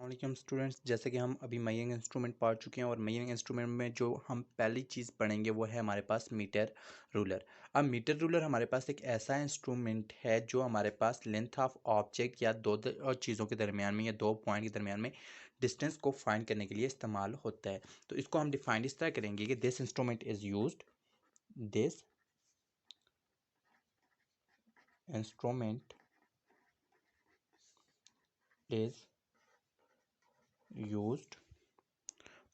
अस्सलाम स्टूडेंट्स, जैसे कि हम अभी मेजरिंग इंस्ट्रूमेंट पढ़ चुके हैं और मेजरिंग इंस्ट्रूमेंट में जो हम पहली चीज़ पढ़ेंगे वो है हमारे पास मीटर रूलर। अब मीटर रूलर हमारे पास एक ऐसा इंस्ट्रूमेंट है जो हमारे पास लेंथ ऑफ ऑब्जेक्ट या और चीज़ों के दरमियान में या दो पॉइंट के दरमियान में डिस्टेंस को फाइंड करने के लिए इस्तेमाल होता है। तो इसको हम डिफाइन इस तरह करेंगे कि this instrument is used this instrument is used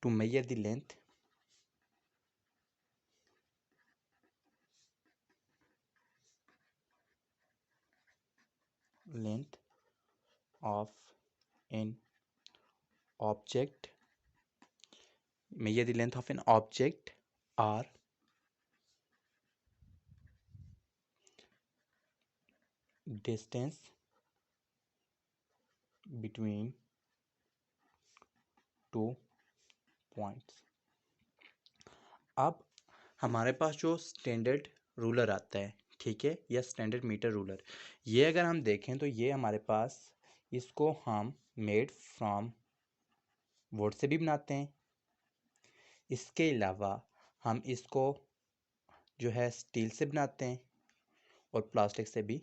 to measure the length of an object, measure the length of an object or distance between two points। अब हमारे पास जो स्टैंडर्ड रूलर आता है, ठीक है, या स्टैंडर्ड मीटर रूलर, ये अगर हम देखें तो ये हमारे पास, इसको हम मेड फ्रॉम वुड से भी बनाते हैं। इसके अलावा हम इसको जो है स्टील से बनाते हैं और प्लास्टिक से भी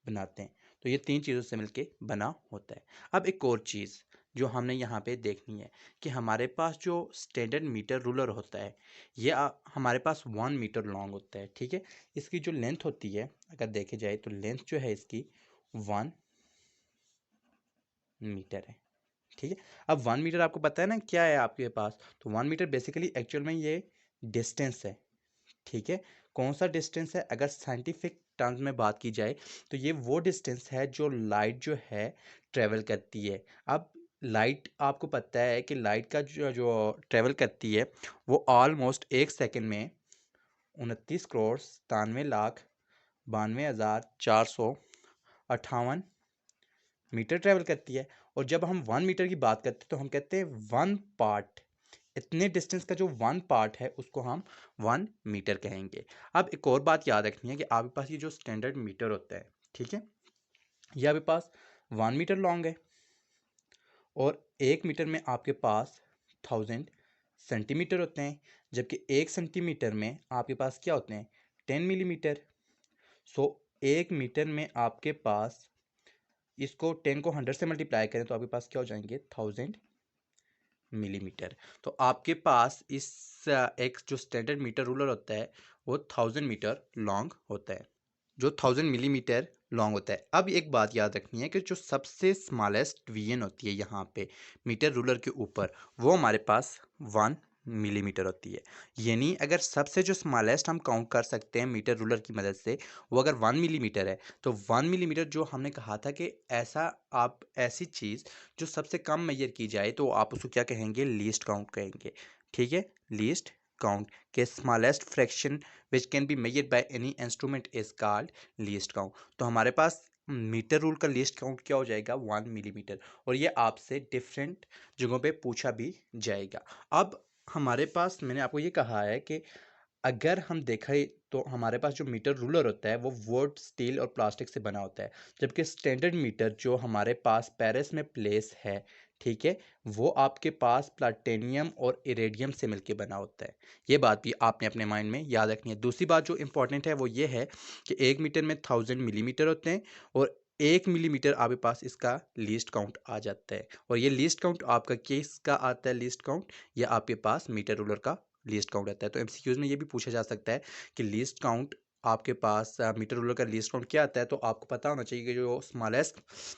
बनाते हैं। तो ये तीन चीज़ों से मिलके बना होता है। अब एक और चीज़ जो हमने यहाँ पे देखनी है कि हमारे पास जो स्टैंडर्ड मीटर रूलर होता है ये हमारे पास 1 मीटर लॉन्ग होता है, ठीक है। इसकी जो लेंथ होती है अगर देखे जाए तो लेंथ जो है इसकी 1 मीटर है, ठीक है। अब 1 मीटर आपको पता है ना क्या है आपके पास, तो 1 मीटर बेसिकली एक्चुअल में ये डिस्टेंस है, ठीक है। कौन सा डिस्टेंस है, अगर साइंटिफिक टर्म्स में बात की जाए तो ये वो डिस्टेंस है जो लाइट जो है ट्रेवल करती है। अब लाइट आपको पता है कि लाइट का जो जो ट्रेवल करती है वो ऑलमोस्ट 1 सेकंड में 29,92,92,458 मीटर ट्रेवल करती है। और जब हम 1 मीटर की बात करते हैं तो हम कहते हैं 1 पार्ट, इतने डिस्टेंस का जो 1 पार्ट है उसको हम 1 मीटर कहेंगे। अब एक और बात याद रखनी है कि आपके पास ये जो स्टैंडर्ड मीटर होता है, ठीक है, ये आपके पास 1 मीटर लॉन्ग है और 1 मीटर में आपके पास 1000 सेंटीमीटर होते हैं, जबकि 1 सेंटीमीटर में आपके पास क्या होते हैं 10 मिलीमीटर। सो 1 मीटर में आपके पास, इसको 10 को 100 से मल्टीप्लाई करें तो आपके पास क्या हो जाएंगे 1000 मिलीमीटर। तो आपके पास इस एक जो स्टैंडर्ड मीटर रूलर होता है वो 1000 मीटर लॉन्ग होता है, जो 1000 मिलीमीटर लॉन्ग होता है। अब एक बात याद रखनी है कि जो सबसे स्मॉलेस्ट डिवीजन होती है यहाँ पे मीटर रूलर के ऊपर वो हमारे पास 1 मिलीमीटर होती है। यानी अगर सबसे जो स्मॉलेस्ट हम काउंट कर सकते हैं मीटर रूलर की मदद से वो अगर 1 मिलीमीटर है, तो 1 मिलीमीटर जो हमने कहा था कि ऐसा आप ऐसी चीज़ जो सबसे कम मेजर की जाए तो आप उसको क्या कहेंगे, लीस्ट काउंट कहेंगे, ठीक है। लीस्ट काउंट के smallest fraction which can be measured by any instrument is called least count. तो हमारे पास मीटर रूल का लीस्ट काउंट क्या हो जाएगा 1 मिलीमीटर, और ये आपसे डिफरेंट जगहों पे पूछा भी जाएगा। अब हमारे पास मैंने आपको ये कहा है कि अगर हम देखें तो हमारे पास जो मीटर रूलर होता है वो वुड, स्टील और प्लास्टिक से बना होता है, जबकि स्टैंडर्ड मीटर जो हमारे पास पेरिस में प्लेस है, ठीक है, वो आपके पास प्लाटिनियम और इरेडियम से मिलके बना होता है। ये बात भी आपने अपने माइंड में याद रखनी है। दूसरी बात जो इंपॉर्टेंट है वो ये है कि 1 मीटर में 1000 मिलीमीटर होते हैं और 1 मिलीमीटर आपके पास इसका लीस्ट काउंट आ जाता है। और ये लीस्ट काउंट आपका किसका आता है, लीस्ट काउंट ये आपके पास मीटर रूलर का लीस्ट काउंट आता है। तो एमसीक्यूज़ में ये भी पूछा जा सकता है कि लीस्ट काउंट आपके पास मीटर रूलर का लीस्ट काउंट क्या आता है, तो आपको पता होना चाहिए कि जो स्मॉलेस्ट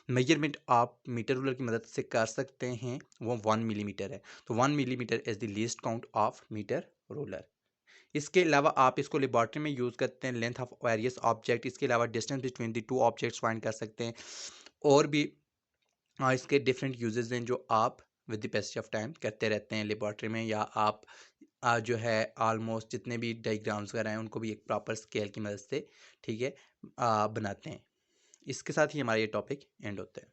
मेजरमेंट आप मीटर रूलर की मदद से कर सकते हैं वो 1 मिलीमीटर है। तो 1 millimetre is the least count of metre ruler. इसके अलावा आप इसको लेबॉर्ट्री में यूज़ करते हैं लेंथ ऑफ वेरियस ऑब्जेक्ट, इसके अलावा distance between the two objects find कर सकते हैं। और भी इसके डिफरेंट यूजेस हैं जो आप with the passage of time करते रहते हैं लेबॉर्ट्री में, या आप जो है ऑलमोस्ट जितने भी डायग्राम्स वगैरह हैं उनको भी एक प्रॉपर स्केल की मदद से, ठीक है, बनाते हैं। इसके साथ ही हमारा ये टॉपिक एंड होता है।